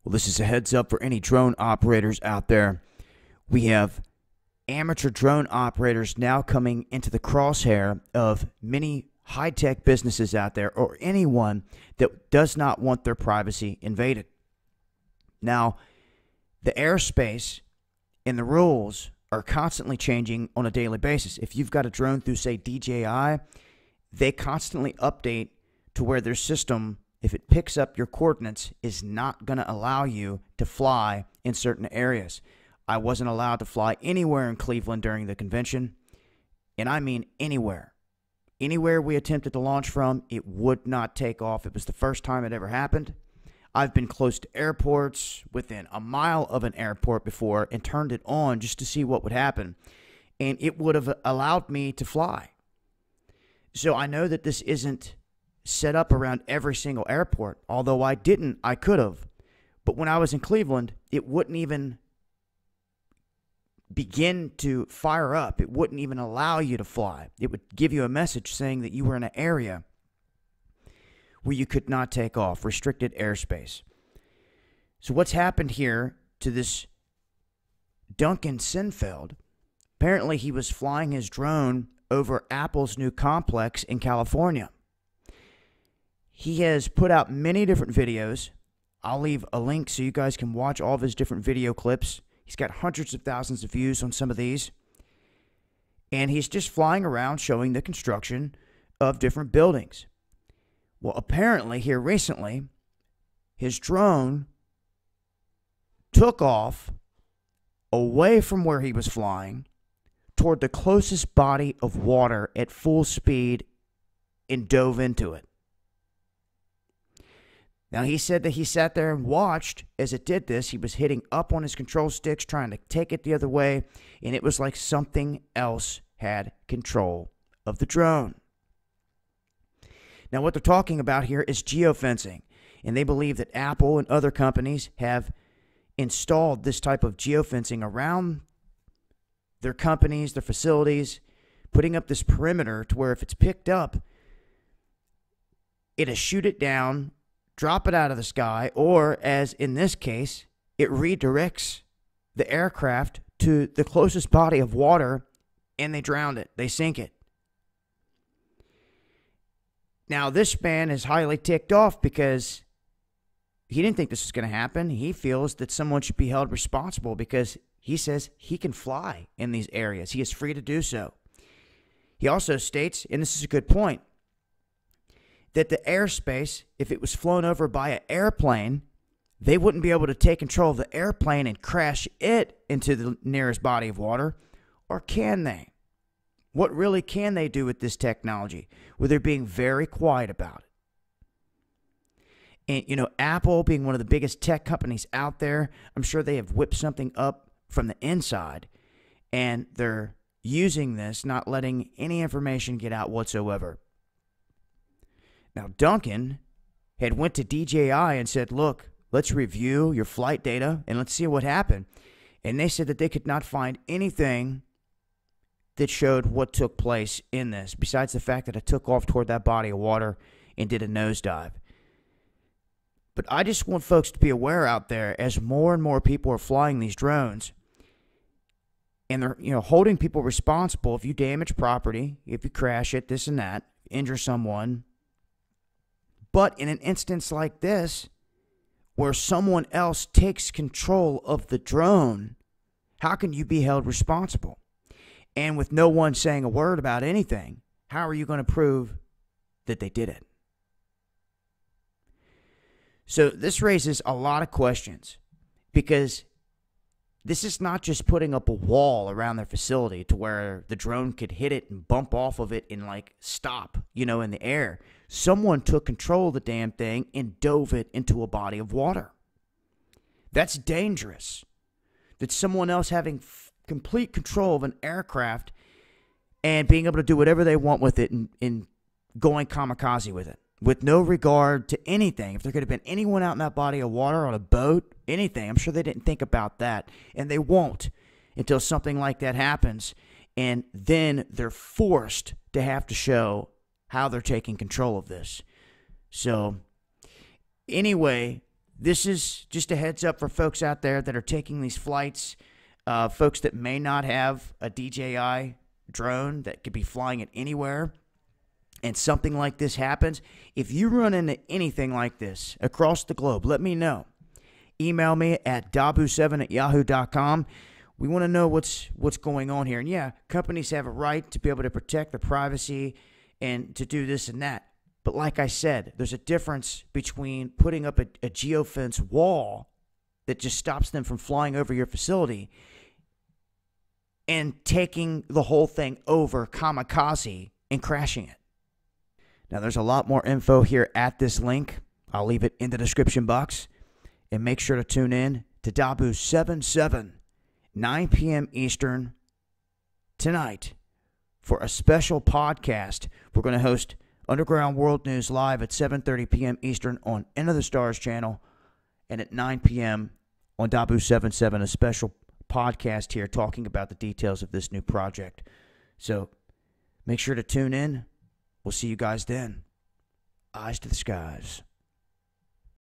Well, this is a heads up for any drone operators out there. We have amateur drone operators now coming into the crosshair of many high-tech businesses out there, or anyone that does not want their privacy invaded. Now, the airspace and the rules are constantly changing on a daily basis. If you've got a drone through, say, DJI, they constantly update to where their system, if it picks up your coordinates, is not going to allow you to fly in certain areas. I wasn't allowed to fly anywhere in Cleveland during the convention, and I mean anywhere. Anywhere we attempted to launch from, it would not take off. It was the first time it ever happened. I've been close to airports, within a mile of an airport before, and turned it on just to see what would happen, and it would have allowed me to fly. So I know that this isn't set up around every single airport. Although I could have. But when I was in Cleveland, it wouldn't even begin to fire up. It wouldn't even allow you to fly. It would give you a message saying that you were in an area where you could not take off, restricted airspace. So what's happened here to this Duncan Sinfeld? Apparently he was flying his drone over Apple's new complex in California. He has put out many different videos. I'll leave a link so you guys can watch all of his different video clips. He's got hundreds of thousands of views on some of these. And he's just flying around showing the construction of different buildings. Well, apparently here recently, his drone took off away from where he was flying toward the closest body of water at full speed and dove into it. Now, he said that he sat there and watched as it did this. He was hitting up on his control sticks, trying to take it the other way, and it was like something else had control of the drone. Now, what they're talking about here is geofencing, and they believe that Apple and other companies have installed this type of geofencing around their companies, their facilities, putting up this perimeter to where if it's picked up, it'll shoot it down, drop it out of the sky, or, as in this case, it redirects the aircraft to the closest body of water, and they drown it. They sink it. Now, this man is highly ticked off because he didn't think this was going to happen. He feels that someone should be held responsible because he says he can fly in these areas. He is free to do so. He also states, and this is a good point, that the airspace, if it was flown over by an airplane, they wouldn't be able to take control of the airplane and crash it into the nearest body of water. Or can they? What really can they do with this technology? Well, they're being very quiet about it. And, Apple being one of the biggest tech companies out there, I'm sure they have whipped something up from the inside. And they're using this, not letting any information get out whatsoever. Now, Duncan had went to DJI and said, look, let's review your flight data and let's see what happened. And they said that they could not find anything that showed what took place in this, besides the fact that it took off toward that body of water and did a nosedive. But I just want folks to be aware out there, as more and more people are flying these drones, and they're holding people responsible if you damage property, if you crash it, this and that, injure someone. But in an instance like this, where someone else takes control of the drone, how can you be held responsible? And with no one saying a word about anything, how are you going to prove that they did it? So this raises a lot of questions, because this is not just putting up a wall around their facility to where the drone could hit it and bump off of it and stop, in the air. Someone took control of the damn thing and dove it into a body of water. That's dangerous. That someone else having complete control of an aircraft and being able to do whatever they want with it and going kamikaze with it, with no regard to anything. If there could have been anyone out in that body of water, on a boat, anything, I'm sure they didn't think about that. And they won't until something like that happens. And then they're forced to have to show how they're taking control of this. So, anyway, this is just a heads up for folks out there that are taking these flights, folks that may not have a DJI drone that could be flying it anywhere, and something like this happens. If you run into anything like this across the globe, let me know. Email me at dabu7@yahoo.com. We want to know what's going on here. And yeah, companies have a right to be able to protect their privacy and to do this and that. But like I said, there's a difference between putting up a geofence wall that just stops them from flying over your facility and taking the whole thing over kamikaze and crashing it. Now, there's a lot more info here at this link. I'll leave it in the description box. And make sure to tune in to Dabu 7/7, 9 p.m. Eastern tonight for a special podcast. We're going to host Underground World News live at 7:30 p.m. Eastern on Into the Stars channel, and at 9 p.m. on Dabu 7/7, a special podcast here talking about the details of this new project. So make sure to tune in. We'll see you guys then. Eyes to the skies.